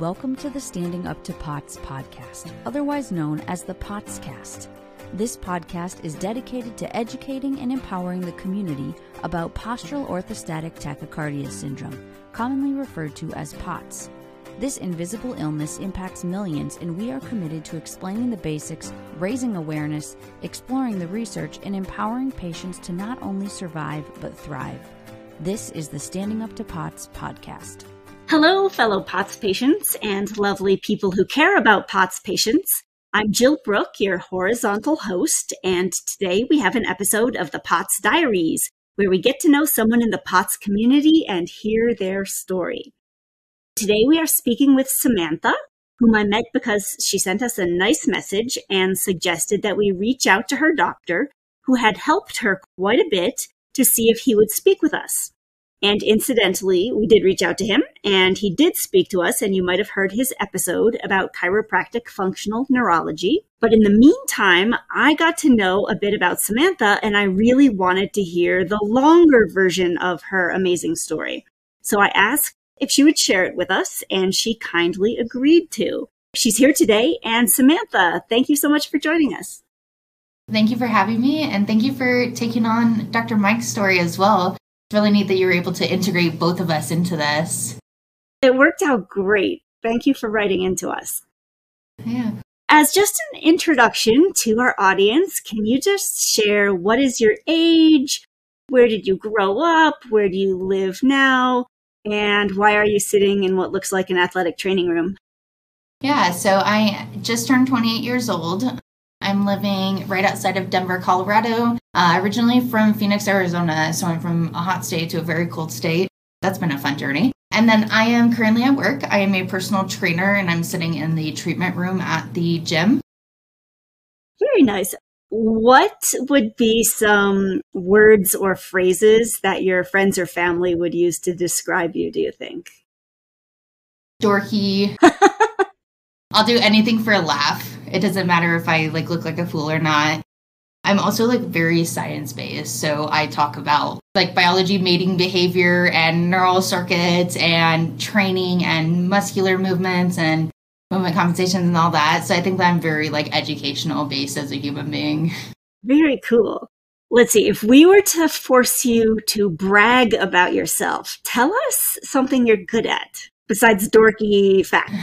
welcome to the Standing Up to POTS podcast, otherwise known as the POTScast. This podcast is dedicated to educating and empowering the community about postural orthostatic tachycardia syndrome, commonly referred to as POTS. This invisible illness impacts millions, and we are committed to explaining the basics, raising awareness, exploring the research, and empowering patients to not only survive but thrive. This is the Standing Up to POTS podcast. Hello, fellow POTS patients and lovely people who care about POTS patients. I'm Jill Brooke, your horizontal host, and today we have an episode of the POTS Diaries, where we get to know someone in the POTS community and hear their story. Today we are speaking with Samantha, whom I met because she sent us a nice message and suggested that we reach out to her doctor, who had helped her quite a bit, to see if he would speak with us. And incidentally, we did reach out to him, and he did speak to us, and you might have heard his episode about chiropractic functional neurology. But in the meantime, I got to know a bit about Samantha, and I really wanted to hear the longer version of her amazing story. So I asked if she would share it with us, and she kindly agreed to. She's here today, and Samantha, thank you so much for joining us. Thank you for having me, and thank you for taking on Dr. Mike's story as well. It's really neat that you were able to integrate both of us into this. It worked out great. Thank you for writing into us. Yeah. As just an introduction to our audience, can you just share what is your age, where did you grow up, where do you live now, and why are you sitting in what looks like an athletic training room? Yeah, so I just turned 28 years old. I'm living right outside of Denver, Colorado, originally from Phoenix, Arizona. So I'm from a hot state to a very cold state. That's been a fun journey. And then I am currently at work. I am a personal trainer, and I'm sitting in the treatment room at the gym. Very nice. What would be some words or phrases that your friends or family would use to describe you, do you think? Dorky. I'll do anything for a laugh. It doesn't matter if I look like a fool or not. I'm also very science-based. So I talk about biology, mating behavior, and neural circuits, and training, and muscular movements, and movement compensations, and all that. So I think that I'm very educational based as a human being. Very cool. Let's see. If we were to force you to brag about yourself, tell us something you're good at besides dorky facts.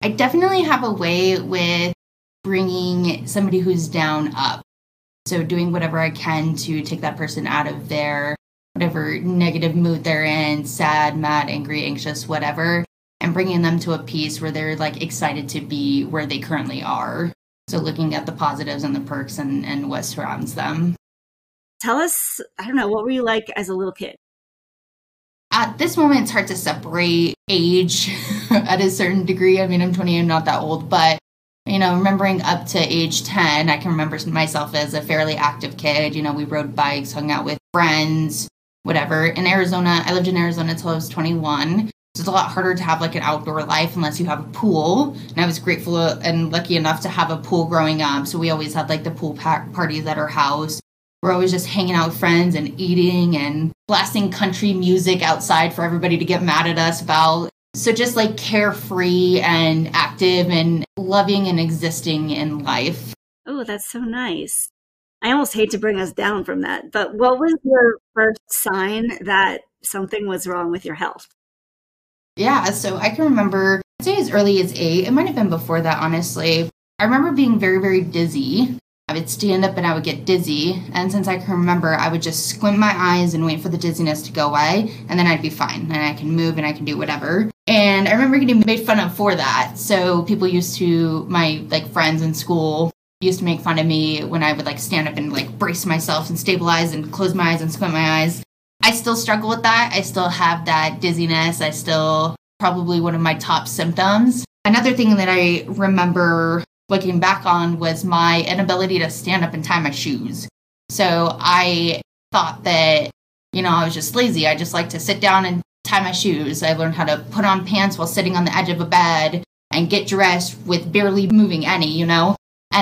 I definitely have a way with bringing somebody who's down up. So doing whatever I can to take that person out of their whatever negative mood they're in, sad, mad, angry, anxious, whatever, and bringing them to a piece where they're excited to be where they currently are. So looking at the positives and the perks and what surrounds them. Tell us, what were you like as a little kid? At this moment, it's hard to separate age at a certain degree. I mean, I'm 28, I'm not that old, but, remembering up to age 10, I can remember myself as a fairly active kid. We rode bikes, hung out with friends, whatever. In Arizona, I lived in Arizona until I was 21. So it's a lot harder to have an outdoor life unless you have a pool. And I was grateful and lucky enough to have a pool growing up. So we always had the pool parties at our house. We're always just hanging out with friends and eating and blasting country music outside for everybody to get mad at us about. So just carefree and active and loving and existing in life. Oh, that's so nice. I almost hate to bring us down from that, but what was your first sign that something was wrong with your health? Yeah, so I can remember, I'd say as early as 8. It might have been before that, honestly. I remember being very, very dizzy. I would stand up and I would get dizzy. And since I can remember, I would just squint my eyes and wait for the dizziness to go away. And then I'd be fine. And I can move and I can do whatever. And I remember getting made fun of for that. So people used to, my friends in school used to make fun of me when I would stand up and brace myself and stabilize and close my eyes and squint my eyes. I still struggle with that. I still have that dizziness. I still, probably one of my top symptoms. Another thing that I remember looking back on was my inability to stand up and tie my shoes. So I thought that, I was just lazy. I just like to sit down and tie my shoes. I learned how to put on pants while sitting on the edge of a bed and get dressed with barely moving any, And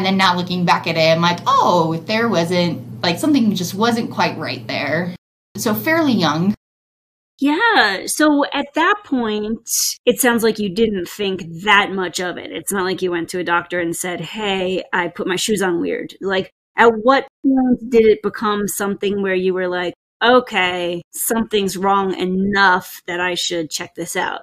then now looking back at it, I'm there wasn't, something just wasn't quite right there. So fairly young. Yeah. So at that point, it sounds like you didn't think that much of it. It's not like you went to a doctor and said, hey, I put my shoes on weird. Like, at what point did it become something where you were like, okay, something's wrong enough that I should check this out?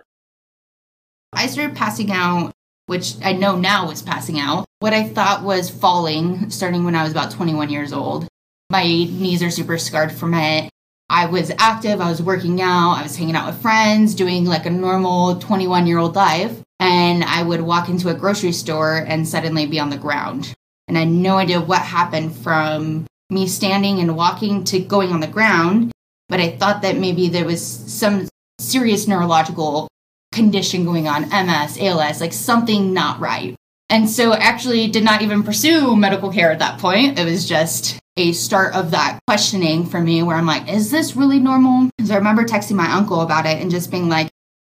I started passing out, which I know now was passing out, what I thought was falling, starting when I was about 21 years old. My knees are super scarred from it. I was active, I was working out, I was hanging out with friends, doing like a normal 21-year-old life. And I would walk into a grocery store and suddenly be on the ground. And I had no idea what happened from me standing and walking to going on the ground. But I thought that maybe there was some serious neurological condition going on, MS, ALS, like something not right. And so actually did not even pursue medical care at that point. It was just a start of that questioning for me where I'm like, is this really normal? So I remember texting my uncle about it and just being like,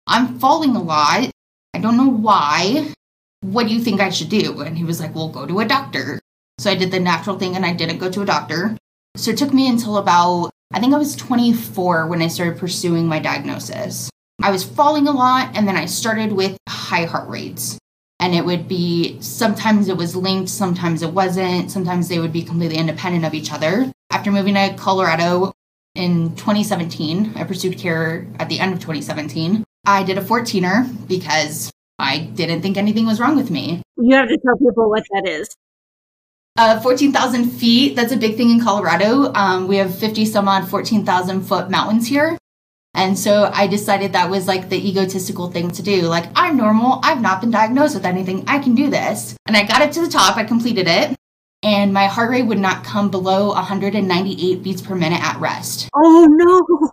I'm falling a lot. I don't know why. What do you think I should do? And he was like, well, go to a doctor. So I did the natural thing and I didn't go to a doctor. So it took me until about, I think I was 24 when I started pursuing my diagnosis. I was falling a lot and then I started with high heart rates. And it would be, sometimes it was linked, sometimes it wasn't, sometimes they would be completely independent of each other. After moving to Colorado in 2017, I pursued care at the end of 2017. I did a 14er because I didn't think anything was wrong with me. You have to tell people what that is. 14,000 feet, that's a big thing in Colorado. We have 50 some odd 14,000 foot mountains here. And so I decided that was like the egotistical thing to do. Like, I'm normal. I've not been diagnosed with anything. I can do this. And I got it to the top. I completed it. And my heart rate would not come below 198 beats per minute at rest. Oh, no.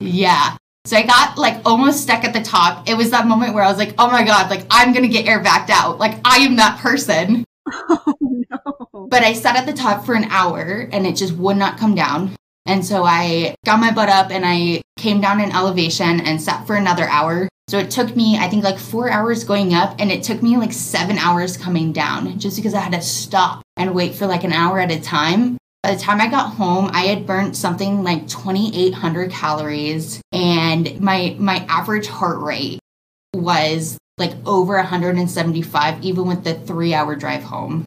Yeah. So I got like almost stuck at the top. It was that moment where I was like, oh my God, like I'm going to get air backed out. Like I am that person. Oh, no. But I sat at the top for an hour and it just would not come down. And so I got my butt up and I came down in elevation and sat for another hour. So it took me, I think, like 4 hours going up and it took me like 7 hours coming down just because I had to stop and wait for like an hour at a time. By the time I got home, I had burnt something like 2,800 calories and my average heart rate was like over 175, even with the 3-hour drive home.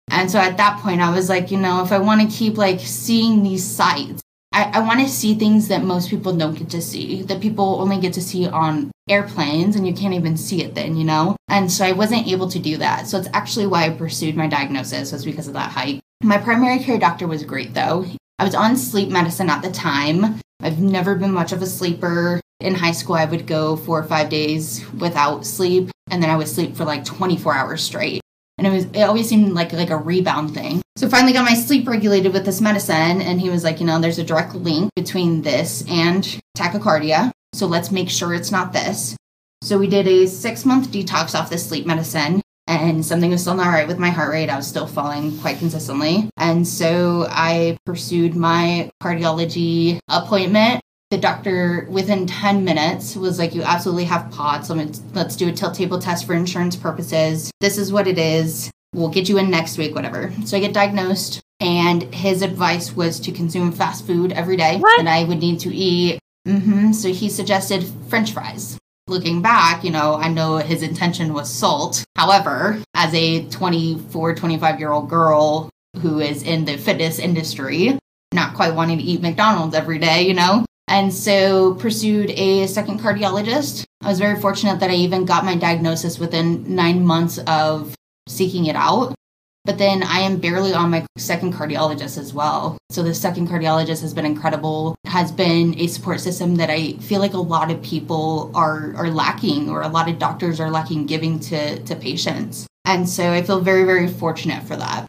And so at that point, I was like, you know, if I want to keep like seeing these sights, I want to see things that most people don't get to see, that people only get to see on airplanes and you can't even see it then, you know? And so I wasn't able to do that. So it's actually why I pursued my diagnosis, was because of that height. My primary care doctor was great though. I was on sleep medicine at the time. I've never been much of a sleeper. In high school, I would go 4 or 5 days without sleep, and then I would sleep for like 24 hours straight. And it always seemed like a rebound thing. So finally got my sleep regulated with this medicine. And he was like, you know, there's a direct link between this and tachycardia. So let's make sure it's not this. So we did a 6-month detox off this sleep medicine. And something was still not right with my heart rate. I was still falling quite consistently. And so I pursued my cardiology appointment. The doctor, within 10 minutes, was like, you absolutely have POTS. Let's do a tilt table test for insurance purposes. This is what it is. We'll get you in next week, whatever. So I get diagnosed, and his advice was to consume fast food every day. What? And I would need to eat. So he suggested French fries. Looking back, you know, I know his intention was salt. However, as a 24, 25-year-old girl who is in the fitness industry, not quite wanting to eat McDonald's every day, you know? And so pursued a second cardiologist. I was very fortunate that I even got my diagnosis within 9 months of seeking it out. But then I am barely on my second cardiologist as well. So the second cardiologist has been incredible, has been a support system that I feel like a lot of people are lacking, or a lot of doctors are lacking giving to patients. And so I feel very, very fortunate for that.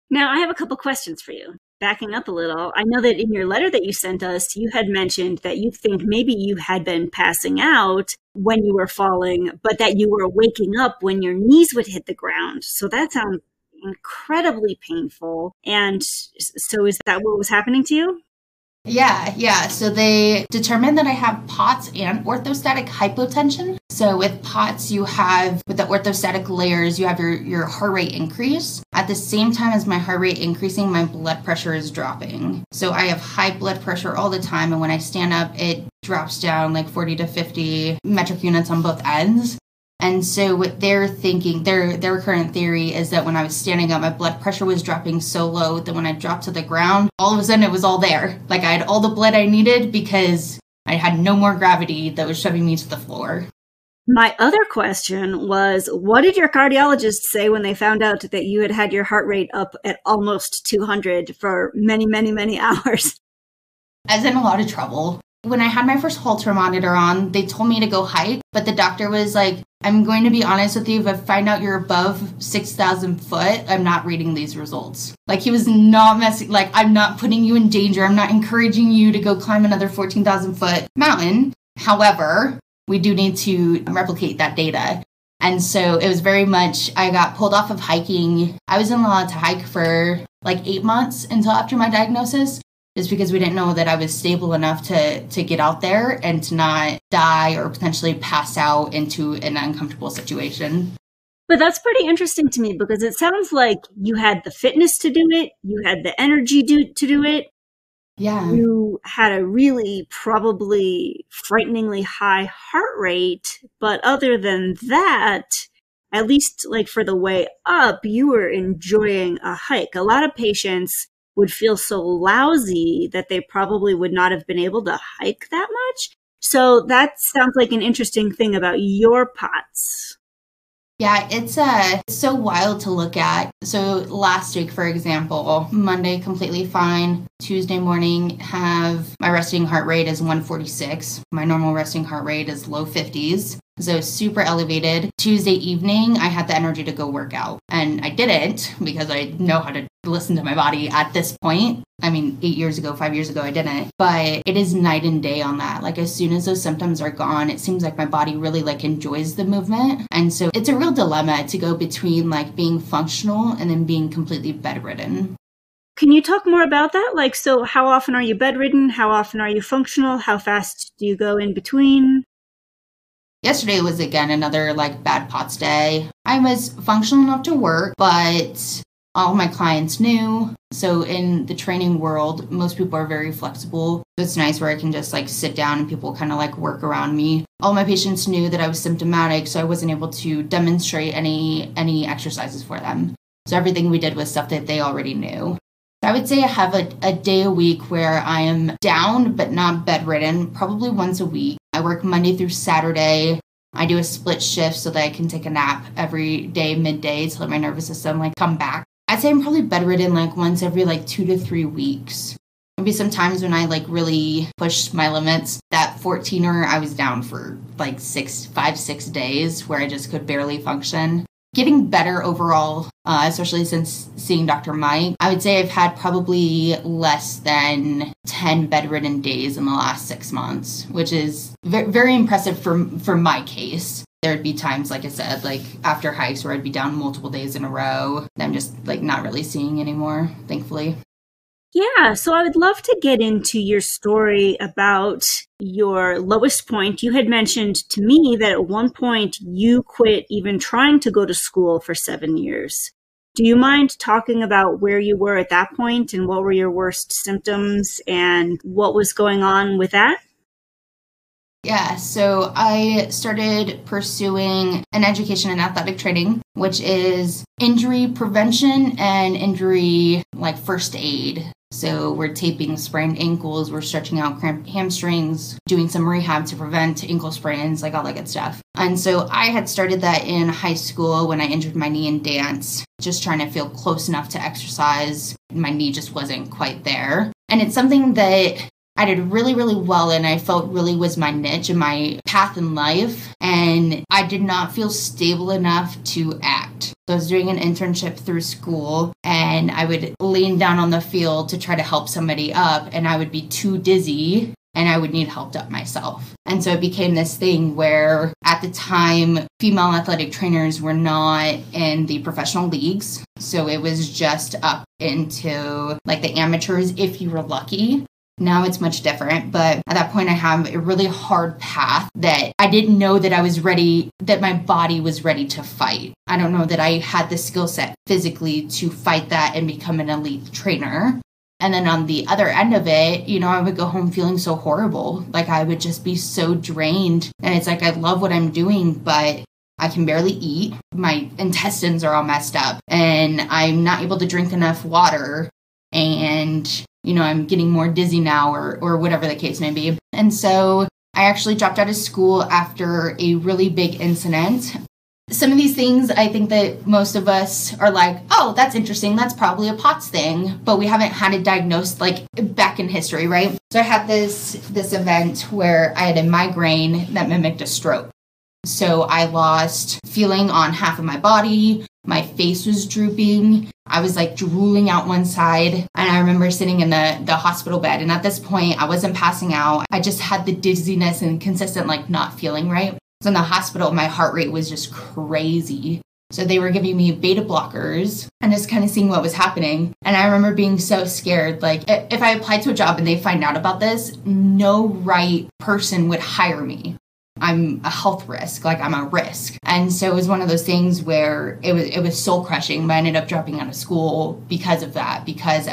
Now, I have a couple questions for you. Backing up a little, I know that in your letter that you sent us, you had mentioned that you think maybe you had been passing out when you were falling, but that you were waking up when your knees would hit the ground. So that sounds incredibly painful. And so is that what was happening to you? Yeah. So they determined that I have POTS and orthostatic hypotension. So with POTS, you have, with the orthostatic layers, you have your heart rate increase. At the same time as my heart rate increasing, my blood pressure is dropping. So I have high blood pressure all the time. And when I stand up, it drops down like 40 to 50 metric units on both ends. And so what they're thinking, their current theory is that when I was standing up, my blood pressure was dropping so low that when I dropped to the ground, all of a sudden it was all there. Like I had all the blood I needed because I had no more gravity that was shoving me to the floor. My other question was, what did your cardiologist say when they found out that you had had your heart rate up at almost 200 for many, many, many hours? I was in a lot of trouble. When I had my first Holter monitor on, they told me to go hike, but the doctor was like, I'm going to be honest with you, if I find out you're above 6,000 foot, I'm not reading these results. Like he was not messing, like I'm not putting you in danger. I'm not encouraging you to go climb another 14,000 foot mountain. However, we do need to replicate that data. And so it was very much, I got pulled off of hiking. I wasn't allowed to hike for like 8 months until after my diagnosis, just because we didn't know that I was stable enough to get out there and to not die or potentially pass out into an uncomfortable situation. But that's pretty interesting to me because it sounds like you had the fitness to do it, you had the energy to do it. Yeah. You had a really probably frighteningly high heart rate, but other than that, at least like for the way up, you were enjoying a hike. A lot of patients would feel so lousy that they probably would not have been able to hike that much. So that sounds like an interesting thing about your POTS. Yeah, it's so wild to look at. So last week, for example, Monday, completely fine. Tuesday morning, have my resting heart rate is 146. My normal resting heart rate is low 50s. So super elevated. Tuesday evening, I had the energy to go work out. And I didn't because I know how to listen to my body at this point. I mean, 8 years ago, 5 years ago, I didn't. But it is night and day on that. Like as soon as those symptoms are gone, it seems like my body really like enjoys the movement. And so it's a real dilemma to go between like being functional and then being completely bedridden. Can you talk more about that? Like, so how often are you bedridden? How often are you functional? How fast do you go in between? Yesterday was, again, another, like, bad POTS day. I was functional enough to work, but all my clients knew. So in the training world, most people are very flexible. So it's nice where I can just, like, sit down and people kind of, like, work around me. All my patients knew that I was symptomatic, so I wasn't able to demonstrate any exercises for them. So everything we did was stuff that they already knew. I would say I have a day a week where I am down but not bedridden, probably once a week. I work Monday through Saturday. I do a split shift so that I can take a nap every day midday to let my nervous system like come back. I'd say I'm probably bedridden like once every like 2 to 3 weeks. Maybe sometimes when I like really push my limits, that 14er I was down for like 5-6 days where I just could barely function. Getting better overall, especially since seeing Dr. Mike. I would say I've had probably less than 10 bedridden days in the last 6 months, which is very impressive for my case. There would be times, like I said, like after hikes where I'd be down multiple days in a row. I'm just like not really seeing anymore, thankfully. Yeah, so I would love to get into your story about your lowest point. You had mentioned to me that at one point you quit even trying to go to school for 7 years. Do you mind talking about where you were at that point and what were your worst symptoms and what was going on with that? Yeah, so I started pursuing an education in athletic training, which is injury prevention and injury like first aid. So we're taping sprained ankles, we're stretching out cramped hamstrings, doing some rehab to prevent ankle sprains, like all that good stuff. And so I had started that in high school when I injured my knee in dance, just trying to feel close enough to exercise. My knee just wasn't quite there. And it's something that I did really, really well in. I felt really was my niche and my path in life. And I did not feel stable enough to act. So I was doing an internship through school and I would lean down on the field to try to help somebody up and I would be too dizzy and I would need helped up myself. And so it became this thing where at the time, female athletic trainers were not in the professional leagues. So it was just up into like the amateurs if you were lucky. Now it's much different, but at that point I have a really hard path that I didn't know that I was ready, that my body was ready to fight. I don't know that I had the skill set physically to fight that and become an elite trainer. And then on the other end of it, I would go home feeling so horrible. Like I would just be so drained. And it's like, I love what I'm doing, but I can barely eat. My intestines are all messed up and I'm not able to drink enough water. And I'm getting more dizzy now or whatever the case may be. And so I actually dropped out of school after a really big incident. Some of these things, I think that most of us are like, oh, that's interesting. That's probably a POTS thing. But we haven't had it diagnosed like back in history, right? So I had this event where I had a migraine that mimicked a stroke. So I lost feeling on half of my body. My face was drooping. I was like drooling out one side. And I remember sitting in the hospital bed. And at this point, I wasn't passing out. I just had the dizziness and consistent like not feeling right. So in the hospital, my heart rate was just crazy. So they were giving me beta blockers and just kind of seeing what was happening. And I remember being so scared. Like if I applied to a job and they find out about this, no right person would hire me. I'm a health risk, like I'm a risk. And so it was one of those things where it was soul crushing, but I ended up dropping out of school because of that, because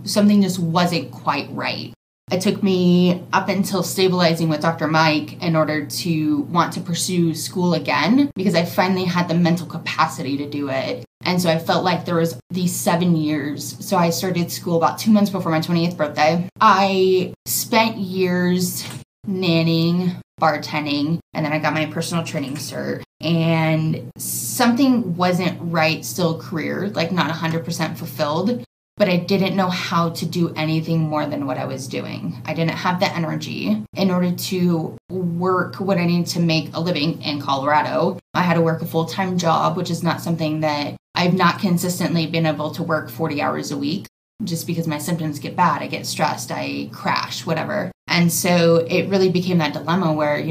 something just wasn't quite right. It took me up until stabilizing with Dr. Mike in order to want to pursue school again, because I finally had the mental capacity to do it. And so I felt like there was these 7 years. So I started school about 2 months before my 28th birthday. I spent years nannying, bartending, and then I got my personal training cert. And something wasn't right, still career, like not 100% fulfilled, but I didn't know how to do anything more than what I was doing. I didn't have the energy in order to work what I needed to make a living in Colorado. I had to work a full-time job, which is not something that I've not consistently been able to work 40 hours a week. Just because my symptoms get bad, I get stressed, I crash, whatever. And so it really became that dilemma where,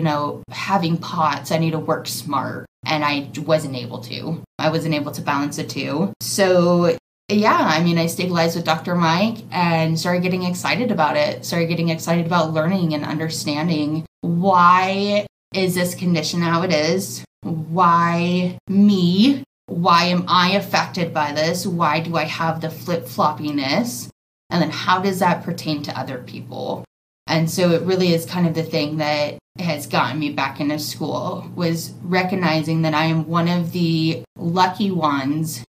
having POTS, I need to work smart. And I wasn't able to. I wasn't able to balance the two. So I stabilized with Dr. Mike and started getting excited about it. Started getting excited about learning and understanding why is this condition how it is? Why me? Why am I affected by this? Why do I have the flip-floppiness? And then how does that pertain to other people? And so it really is kind of the thing that has gotten me back into school, was recognizing that I am one of the lucky ones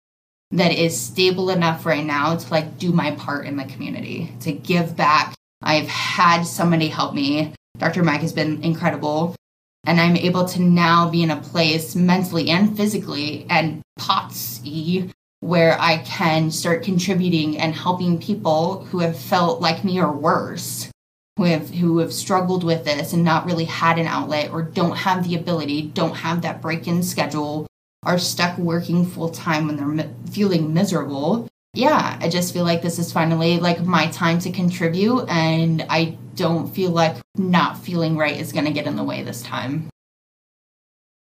that is stable enough right now to do my part in the community, to give back. I've had somebody help me. Dr. Mike has been incredible. And I'm able to now be in a place mentally and physically and POTS-y where I can start contributing and helping people who have felt like me or worse, who have struggled with this and not really had an outlet or don't have the ability, don't have that break-in schedule, are stuck working full-time when they're feeling miserable. Yeah, I just feel like this is finally my time to contribute, and I don't feel like not feeling right is going to get in the way this time.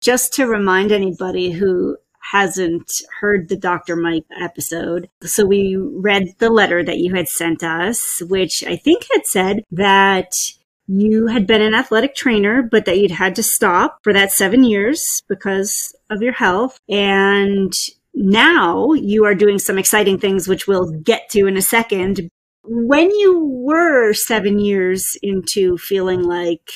Just to remind anybody who hasn't heard the Dr. Mike episode, so we read the letter that you had sent us, which I think had said that you had been an athletic trainer, but that you'd had to stop for that 7 years because of your health. And now you are doing some exciting things, which we'll get to in a second. When you were 7 years into feeling like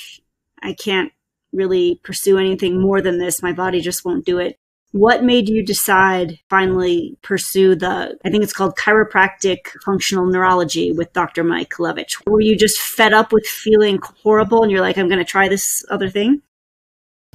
I can't really pursue anything more than this, my body just won't do it, what made you decide finally pursue I think it's called chiropractic functional neurology with Dr. Mike Levitch? Were you just fed up with feeling horrible and you're like, I'm going to try this other thing?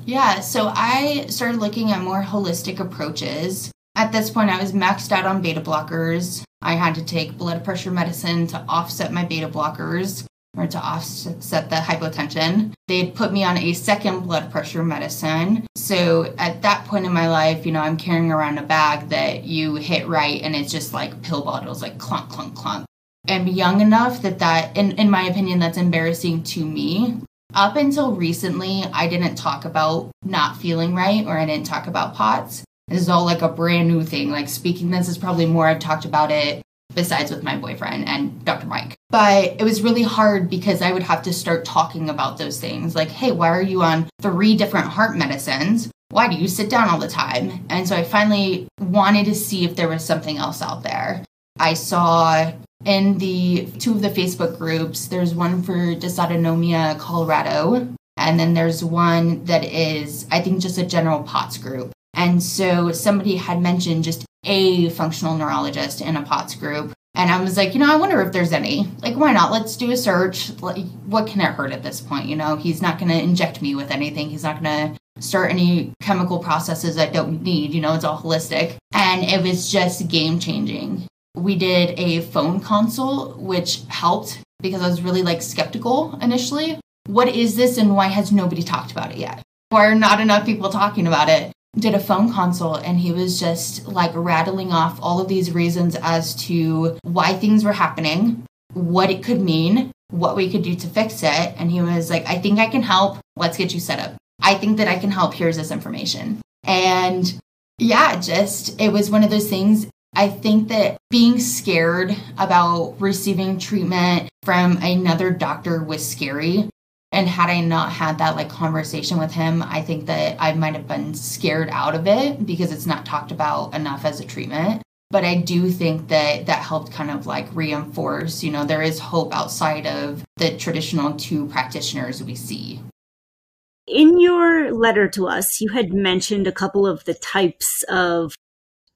Yeah, so I started looking at more holistic approaches. At this point, I was maxed out on beta blockers. I had to take blood pressure medicine to offset my beta blockers, or to offset the hypotension. They had put me on a second blood pressure medicine. So at that point in my life, I'm carrying around a bag that you hit right and it's just like pill bottles, like clunk, clunk, clunk. I'm young enough that in my opinion, that's embarrassing to me. Up until recently, I didn't talk about not feeling right, or I didn't talk about POTS. This is all a brand new thing. Speaking this is probably more I've talked about it besides with my boyfriend and Dr. Mike. But it was really hard because I would have to start talking about those things. Like, hey, why are you on 3 different heart medicines? Why do you sit down all the time? And so I finally wanted to see if there was something else out there. I saw in the 2 of the Facebook groups, there's one for Dysautonomia, Colorado, and then there's one that is, I think, just a general POTS group. And so somebody had mentioned just a functional neurologist in a POTS group. And I was like, I wonder if there's any. Like, why not? Let's do a search. Like, what can it hurt at this point? He's not going to inject me with anything. He's not going to start any chemical processes I don't need. It's all holistic. And it was just game changing. We did a phone consult, which helped because I was really skeptical initially. What is this and why has nobody talked about it yet? Why are not enough people talking about it? Did a phone consult and he was just rattling off all of these reasons as to why things were happening, what it could mean, what we could do to fix it. And he was like, I think I can help. Let's get you set up. I think that I can help. Here's this information. And yeah, it was one of those things. I think that being scared about receiving treatment from another doctor was scary. And had I not had that conversation with him, I think that I might have been scared out of it because it's not talked about enough as a treatment. But I do think that helped kind of reinforce, there is hope outside of the traditional 2 practitioners we see. In your letter to us, you had mentioned a couple of the types of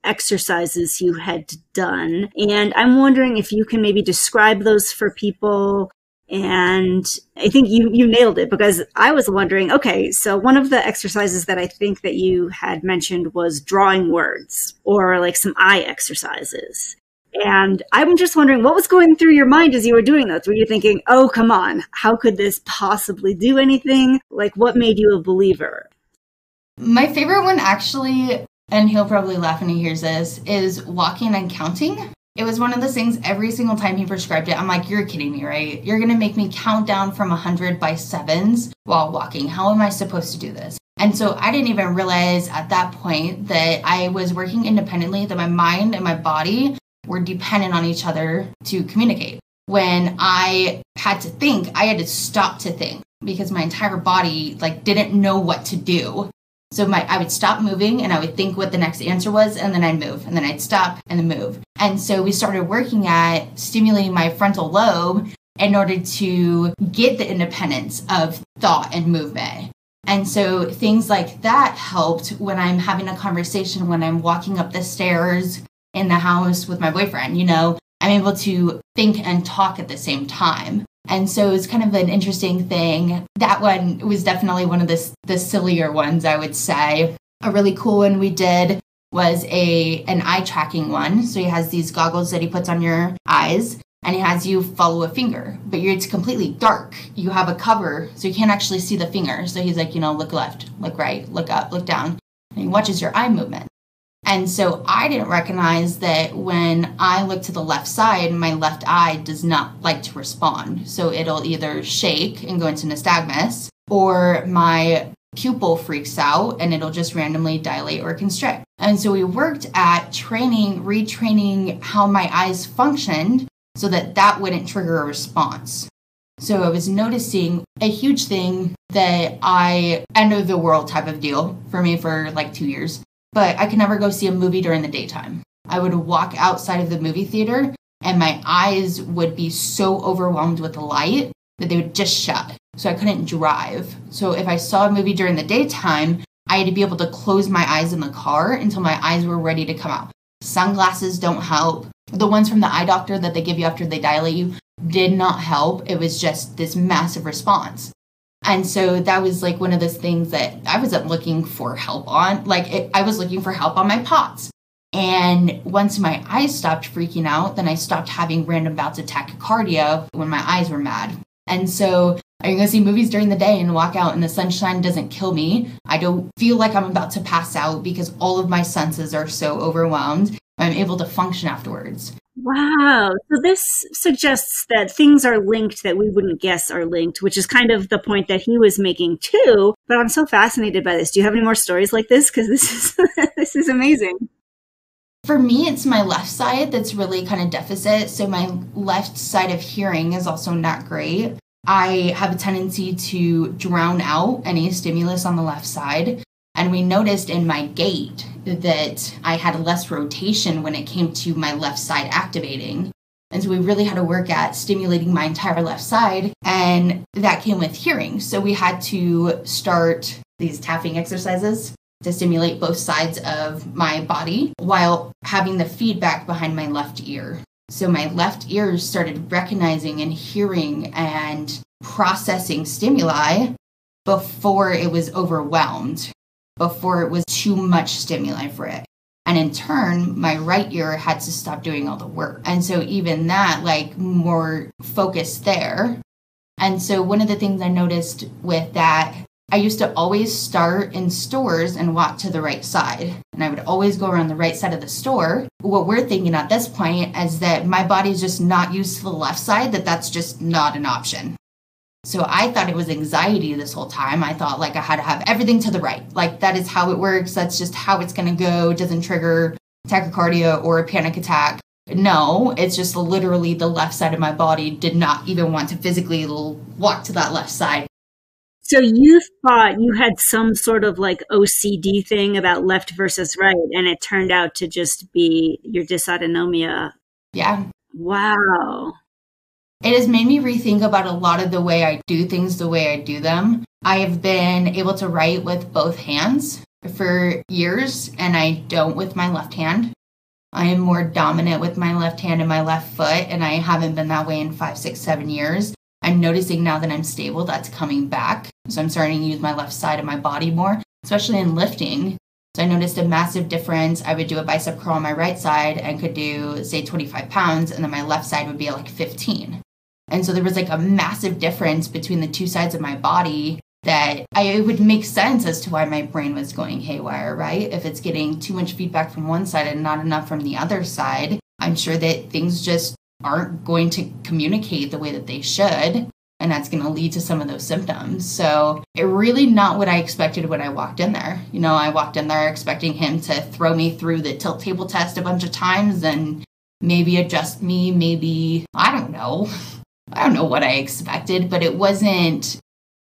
exercises you had done. And I'm wondering if you can maybe describe those for people. And I think you nailed it because I was wondering, okay, so one of the exercises that I think that you had mentioned was drawing words or some eye exercises. And I'm just wondering what was going through your mind as you were doing those? Were you thinking, oh, come on, how could this possibly do anything? What made you a believer? My favorite one actually, and he'll probably laugh when he hears this, is walking and counting. It was one of those things every single time he prescribed it. I'm like, you're kidding me, right? You're going to make me count down from 100 by 7s while walking. How am I supposed to do this? And so I didn't even realize at that point that I was working independently, that my mind and my body were dependent on each other to communicate. When I had to think, I had to stop to think because my entire body didn't know what to do. So I would stop moving and I would think what the next answer was, and then I'd move, and then I'd stop and then move. And so we started working at stimulating my frontal lobe in order to get the independence of thought and movement. And so things like that helped when I'm having a conversation, when I'm walking up the stairs in the house with my boyfriend, I'm able to think and talk at the same time. And so it was kind of an interesting thing. That one was definitely one of the sillier ones, I would say. A really cool one we did was an eye tracking one. So he has these goggles that he puts on your eyes and he has you follow a finger, but it's completely dark. You have a cover, so you can't actually see the finger. So he's like, look left, look right, look up, look down. And he watches your eye movement. And so I didn't recognize that when I look to the left side, my left eye does not like to respond. So it'll either shake and go into nystagmus, or my pupil freaks out and it'll just randomly dilate or constrict. And so we worked at retraining how my eyes functioned so that wouldn't trigger a response. So I was noticing a huge thing that end of the world type of deal for me for 2 years. But I could never go see a movie during the daytime. I would walk outside of the movie theater and my eyes would be so overwhelmed with the light that they would just shut. So I couldn't drive. So if I saw a movie during the daytime, I had to be able to close my eyes in the car until my eyes were ready to come out. Sunglasses don't help. The ones from the eye doctor that they give you after they dilate you did not help. It was just this massive response. And so that was one of those things that I wasn't looking for help on. I was looking for help on my POTS. And once my eyes stopped freaking out, then I stopped having random bouts of tachycardia when my eyes were mad. And so I can go see movies during the day and walk out and the sunshine doesn't kill me. I don't feel like I'm about to pass out because all of my senses are so overwhelmed. I'm able to function afterwards. Wow. So this suggests that things are linked that we wouldn't guess are linked, which is kind of the point that he was making too. But I'm so fascinated by this. Do you have any more stories like this? Because this is amazing. For me, it's my left side that's really kind of deficit. So my left side of hearing is also not great. I have a tendency to drown out any stimulus on the left side. And we noticed in my gait that I had less rotation when it came to my left side activating. And so we really had to work at stimulating my entire left side. And that came with hearing. So we had to start these tapping exercises to stimulate both sides of my body while having the feedback behind my left ear. So my left ear started recognizing and hearing and processing stimuli before it was overwhelmed, before it was too much stimuli for it. And in turn, my right ear had to stop doing all the work. And so even that, like, more focus there. And so one of the things I noticed with that, I used to always start in stores and walk to the right side. And I would always go around the right side of the store. What we're thinking at this point is that my body's just not used to the left side, that's just not an option. So I thought it was anxiety this whole time. I thought like I had to have everything to the right. Like that is how it works. That's just how it's going to go. It doesn't trigger tachycardia or a panic attack. No, it's just literally the left side of my body did not even want to physically walk to that left side. So you thought you had some sort of like OCD thing about left versus right, and it turned out to just be your dysautonomia. Yeah. Wow. It has made me rethink about a lot of the way I do things, the way I do them. I have been able to write with both hands for years, and I don't with my left hand. I am more dominant with my left hand and my left foot, and I haven't been that way in 5, 6, 7 years. I'm noticing now that I'm stable, that's coming back. So I'm starting to use my left side of my body more, especially in lifting. So I noticed a massive difference. I would do a bicep curl on my right side and could do, say, 25 pounds, and then my left side would be like 15. And so there was like a massive difference between the two sides of my body that it would make sense as to why my brain was going haywire, right? If it's getting too much feedback from one side and not enough from the other side, I'm sure that things just aren't going to communicate the way that they should. And that's going to lead to some of those symptoms. So it really not what I expected when I walked in there. You know, I walked in there expecting him to throw me through the tilt table test a bunch of times and maybe adjust me, maybe, I don't know what I expected, but it wasn't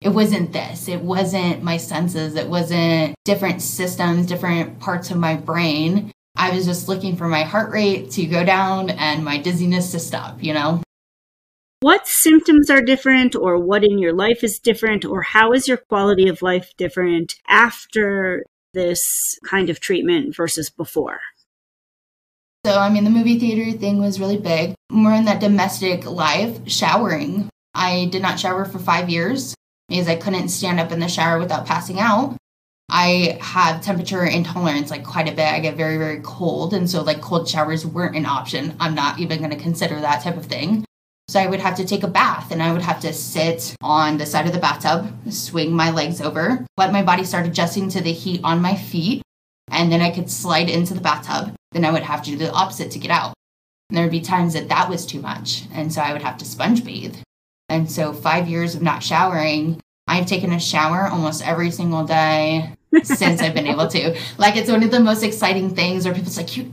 this. It wasn't my senses. It wasn't different systems, different parts of my brain. I was just looking for my heart rate to go down and my dizziness to stop, you know? What symptoms are different, or what in your life is different, or how is your quality of life different after this kind of treatment versus before? So, I mean, the movie theater thing was really big. More in that domestic life, showering. I did not shower for 5 years because I couldn't stand up in the shower without passing out. I have temperature intolerance, like quite a bit. I get very, very cold. And so like cold showers weren't an option. I'm not even going to consider that type of thing. So I would have to take a bath and I would have to sit on the side of the bathtub, swing my legs over, let my body start adjusting to the heat on my feet. And then I could slide into the bathtub. Then I would have to do the opposite to get out. And there would be times that was too much. And so I would have to sponge bathe. And so 5 years of not showering, I've taken a shower almost every single day since I've been able to. Like, it's one of the most exciting things where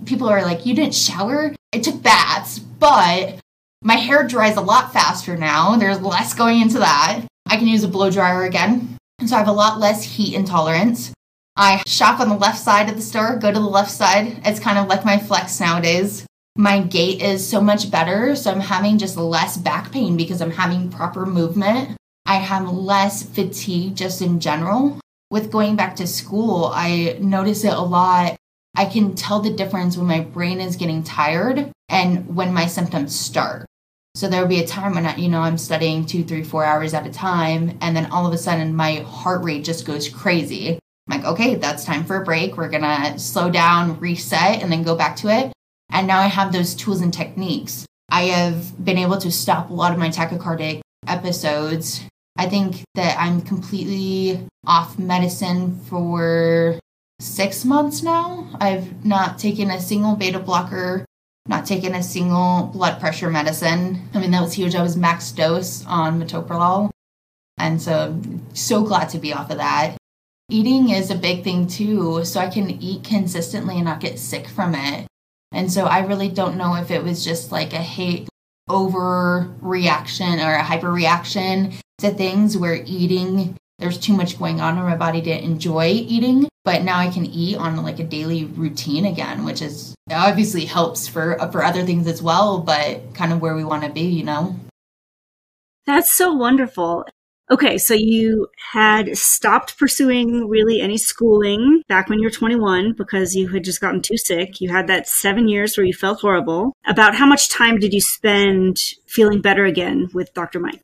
people are like, you didn't shower? I took baths, but my hair dries a lot faster now. There's less going into that. I can use a blow dryer again. And so I have a lot less heat intolerance. I shop on the left side of the store, go to the left side. It's kind of like my flex nowadays. My gait is so much better, so I'm having just less back pain because I'm having proper movement. I have less fatigue just in general. With going back to school, I notice it a lot. I can tell the difference when my brain is getting tired and when my symptoms start. So there will be a time when I'm studying 2, 3, 4 hours at a time, and then all of a sudden my heart rate just goes crazy. I'm like, okay, that's time for a break. We're going to slow down, reset, and then go back to it. And now I have those tools and techniques. I have been able to stop a lot of my tachycardic episodes. I think that I'm completely off medicine for 6 months now. I've not taken a single beta blocker, not taken a single blood pressure medicine. I mean, that was huge. I was max dose on metoprolol. And so glad to be off of that. Eating is a big thing too, so I can eat consistently and not get sick from it. And so I really don't know if it was just like a overreaction or a hyperreaction to things where eating, there's too much going on or my body didn't enjoy eating, but now I can eat on like a daily routine again, which is obviously helps for other things as well, but kind of where we want to be, you know? That's so wonderful. Okay, so you had stopped pursuing really any schooling back when you were 21 because you had just gotten too sick. You had that 7 years where you felt horrible. About how much time did you spend feeling better again with Dr. Mike?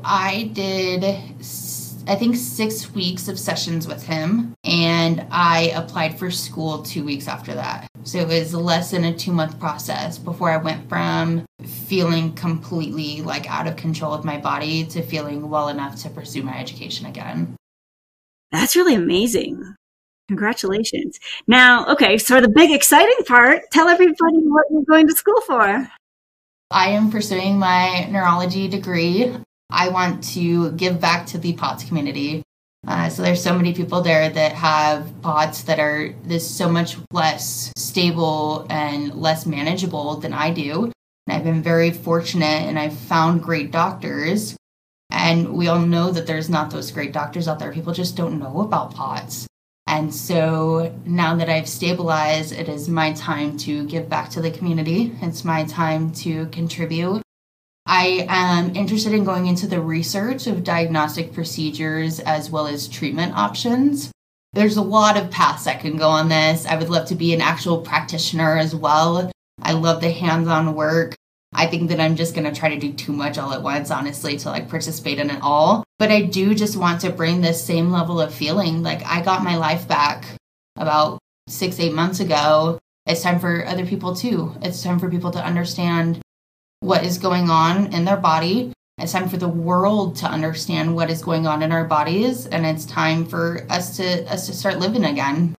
I did, I think, 6 weeks of sessions with him, and I applied for school 2 weeks after that. So it was less than a 2-month process before I went from feeling completely like out of control of my body to feeling well enough to pursue my education again. That's really amazing. Congratulations. Now, okay, so the big exciting part, tell everybody what you're going to school for. I am pursuing my neurology degree. I want to give back to the POTS community. So there's so many people there that have POTS that are so much less stable and less manageable than I do. And I've been very fortunate and I've found great doctors. And we all know that there's not those great doctors out there. People just don't know about POTS. And so now that I've stabilized, it is my time to give back to the community. It's my time to contribute. I am interested in going into the research of diagnostic procedures as well as treatment options. There's a lot of paths I can go on this. I would love to be an actual practitioner as well. I love the hands-on work. I think that I'm just going to try to do too much all at once, honestly, to like participate in it all. But I do just want to bring this same level of feeling. Like I got my life back about 6-8 months ago. It's time for other people too. It's time for people to understand what is going on in their body. It's time for the world to understand what is going on in our bodies, and it's time for us to start living again.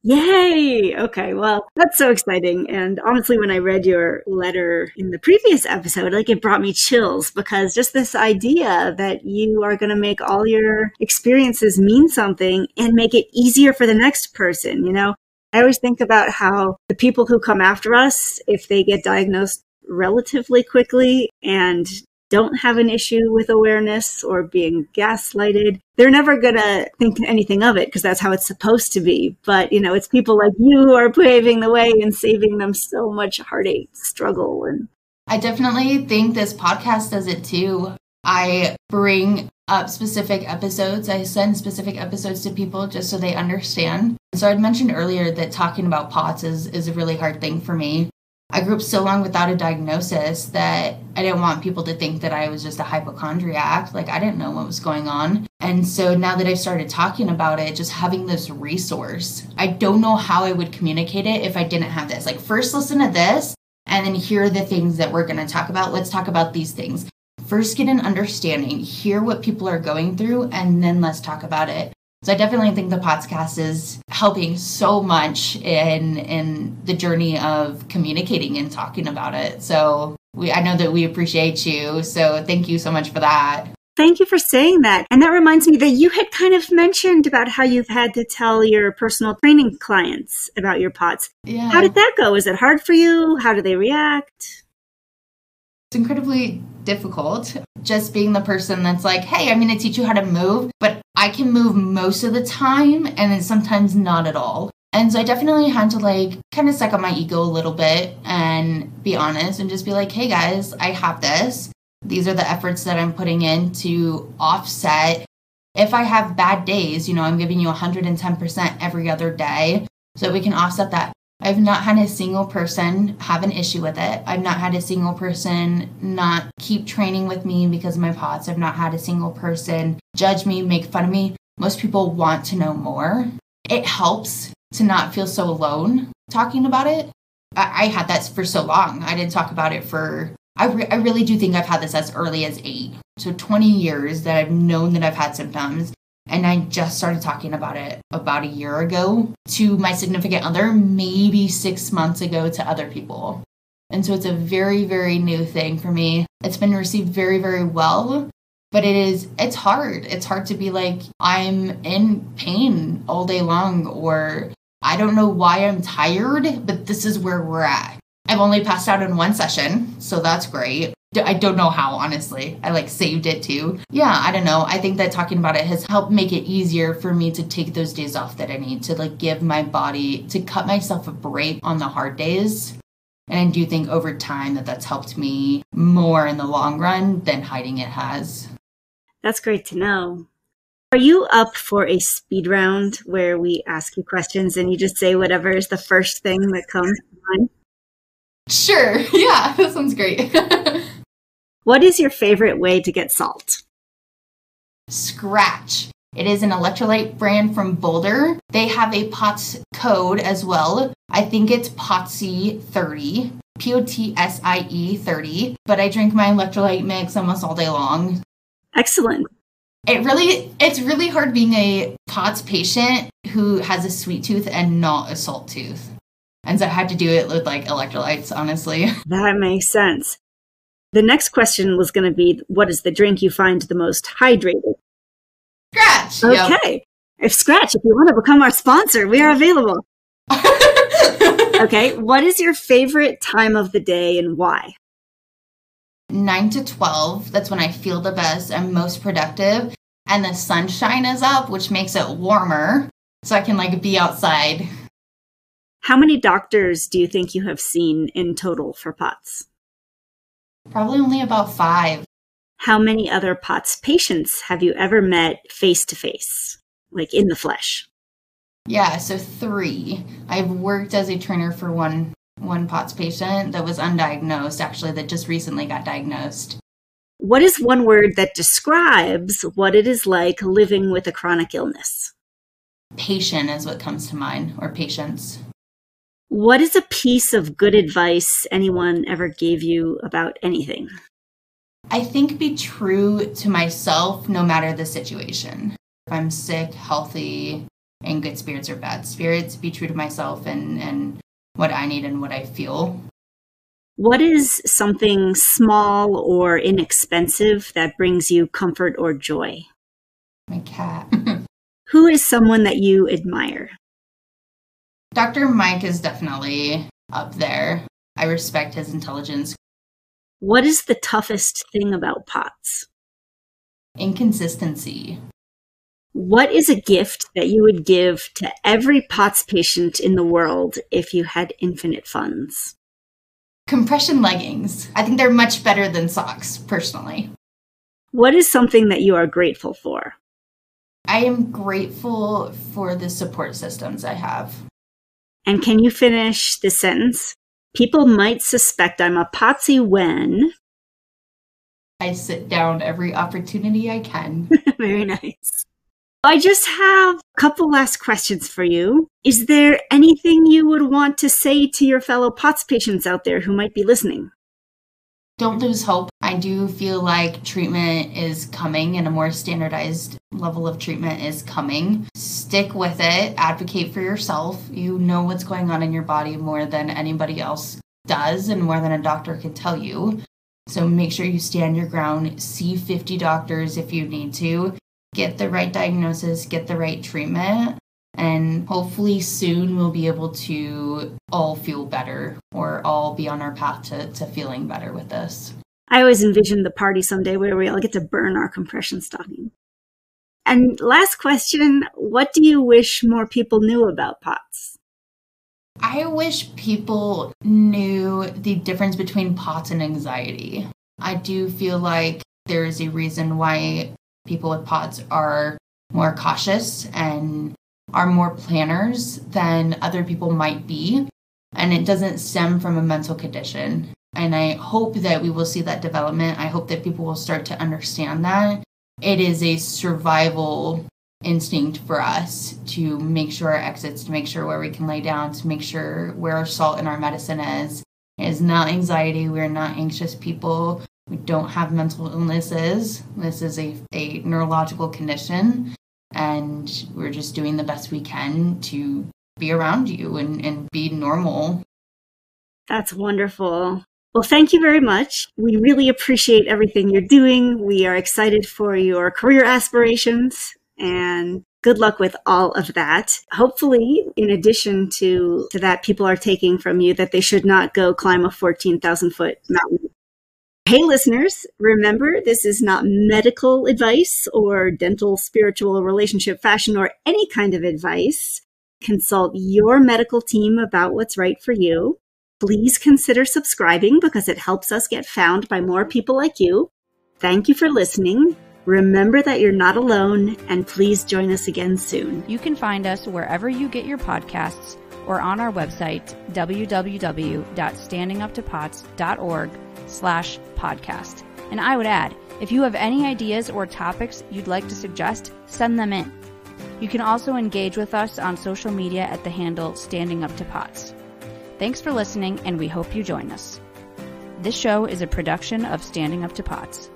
Yay! Okay, well, that's so exciting. And honestly, when I read your letter in the previous episode, like it brought me chills because just this idea that you are going to make all your experiences mean something and make it easier for the next person, you know? I always think about how the people who come after us, if they get diagnosed relatively quickly and don't have an issue with awareness or being gaslighted, they're never going to think anything of it because that's how it's supposed to be. But, you know, it's people like you who are paving the way and saving them so much heartache, struggle. And I definitely think this podcast does it too. I bring up specific episodes. I send specific episodes to people just so they understand. So I'd mentioned earlier that talking about POTS is a really hard thing for me. I grew up so long without a diagnosis that I didn't want people to think that I was just a hypochondriac. Like I didn't know what was going on. And so now that I've started talking about it, just having this resource, I don't know how I would communicate it if I didn't have this. Like first listen to this and then here are the things that we're going to talk about. Let's talk about these things. First get an understanding, hear what people are going through, and then let's talk about it. So I definitely think the POTScast is helping so much in the journey of communicating and talking about it. So I know that we appreciate you. So thank you so much for that. Thank you for saying that. And that reminds me that you had kind of mentioned about how you've had to tell your personal training clients about your POTS. Yeah. How did that go? Is it hard for you? How do they react? It's incredibly difficult just being the person that's like, hey, I'm going to teach you how to move, but I can move most of the time and then sometimes not at all. And so I definitely had to like kind of suck up my ego a little bit and be honest and just be like, hey guys, I have this. These are the efforts that I'm putting in to offset. If I have bad days, you know, I'm giving you 110% every other day so that we can offset that. I've not had a single person have an issue with it. I've not had a single person not keep training with me because of my POTS. I've not had a single person judge me, make fun of me. Most people want to know more. It helps to not feel so alone talking about it. I had that for so long. I didn't talk about it for, I really do think I've had this as early as 8. So 20 years that I've known that I've had symptoms. And I just started talking about it about a year ago to my significant other, maybe 6 months ago to other people. And so it's a very, very new thing for me. It's been received very, very well, but it's hard. It's hard to be like, I'm in pain all day long, or I don't know why I'm tired, but this is where we're at. I've only passed out in one session, so that's great. I don't know how, honestly. I saved it too. Yeah, I don't know. I think that talking about it has helped make it easier for me to take those days off that I need to give my body, to cut myself a break on the hard days. And I do think over time that's helped me more in the long run than hiding it has. That's great to know. Are you up for a speed round where we ask you questions and you just say whatever is the first thing that comes to mind? Sure. Yeah, that sounds great. What is your favorite way to get salt? Scratch. It is an electrolyte brand from Boulder. They have a POTS code as well. I think it's POTSie 30, POTSIE 30, but I drink my electrolyte mix almost all day long. Excellent. It's really hard being a POTS patient who has a sweet tooth and not a salt tooth. And so I had to do it with electrolytes, honestly. That makes sense. The next question was going to be, what is the drink you find the most hydrated? Scratch! Okay. If you want to become our sponsor, we are available. Okay. What is your favorite time of the day and why? 9 to 12. That's when I feel the best. I'm most productive. And the sunshine is up, which makes it warmer. So I can be outside. How many doctors do you think you have seen in total for POTS? Probably only about 5. How many other POTS patients have you ever met face-to-face, in the flesh? Yeah, so 3. I've worked as a trainer for one POTS patient that was undiagnosed, actually, that just recently got diagnosed. What is one word that describes what it is like living with a chronic illness? Patient is what comes to mind, or patience. What is a piece of good advice anyone ever gave you about anything? I think be true to myself no matter the situation. If I'm sick, healthy, in good spirits or bad spirits, be true to myself and what I need and what I feel. What is something small or inexpensive that brings you comfort or joy? My cat. Who is someone that you admire? Dr. Mike is definitely up there. I respect his intelligence. What is the toughest thing about POTS? Inconsistency. What is a gift that you would give to every POTS patient in the world if you had infinite funds? Compression leggings. I think they're much better than socks, personally. What is something that you are grateful for? I am grateful for the support systems I have. And can you finish this sentence? People might suspect I'm a POTSie when... I sit down every opportunity I can. Very nice. I just have a couple last questions for you. Is there anything you would want to say to your fellow POTS patients out there who might be listening? Don't lose hope. I do feel like treatment is coming and a more standardized level of treatment is coming. Stick with it. Advocate for yourself. You know what's going on in your body more than anybody else does and more than a doctor can tell you. So make sure you stand your ground. See 50 doctors if you need to. Get the right diagnosis. Get the right treatment. And hopefully soon we'll be able to all feel better or all be on our path to feeling better with this. I always envisioned the party someday where we all get to burn our compression stocking. And last question, what do you wish more people knew about POTS? I wish people knew the difference between POTS and anxiety. I do feel like there is a reason why people with POTS are more cautious and are more planners than other people might be. And it doesn't stem from a mental condition. And I hope that we will see that development. I hope that people will start to understand that it is a survival instinct for us to make sure our exits, to make sure where we can lay down, to make sure where our salt in our medicine is. It is not anxiety. We're not anxious people. We don't have mental illnesses. This is a neurological condition. And we're just doing the best we can to be around you and be normal. That's wonderful. Well, thank you very much. We really appreciate everything you're doing. We are excited for your career aspirations. and good luck with all of that. Hopefully, in addition to that, people are taking from you that they should not go climb a 14,000-foot mountain. Hey, listeners, remember, this is not medical advice or dental, spiritual, relationship, fashion, or any kind of advice. Consult your medical team about what's right for you. Please consider subscribing because it helps us get found by more people like you. Thank you for listening. Remember that you're not alone, and please join us again soon. You can find us wherever you get your podcasts or on our website, www.standinguptopots.org/podcast. And I would add, if you have any ideas or topics you'd like to suggest, send them in. You can also engage with us on social media at the handle Standing Up to Pots. Thanks for listening, and we hope you join us. This show is a production of Standing Up to Pots.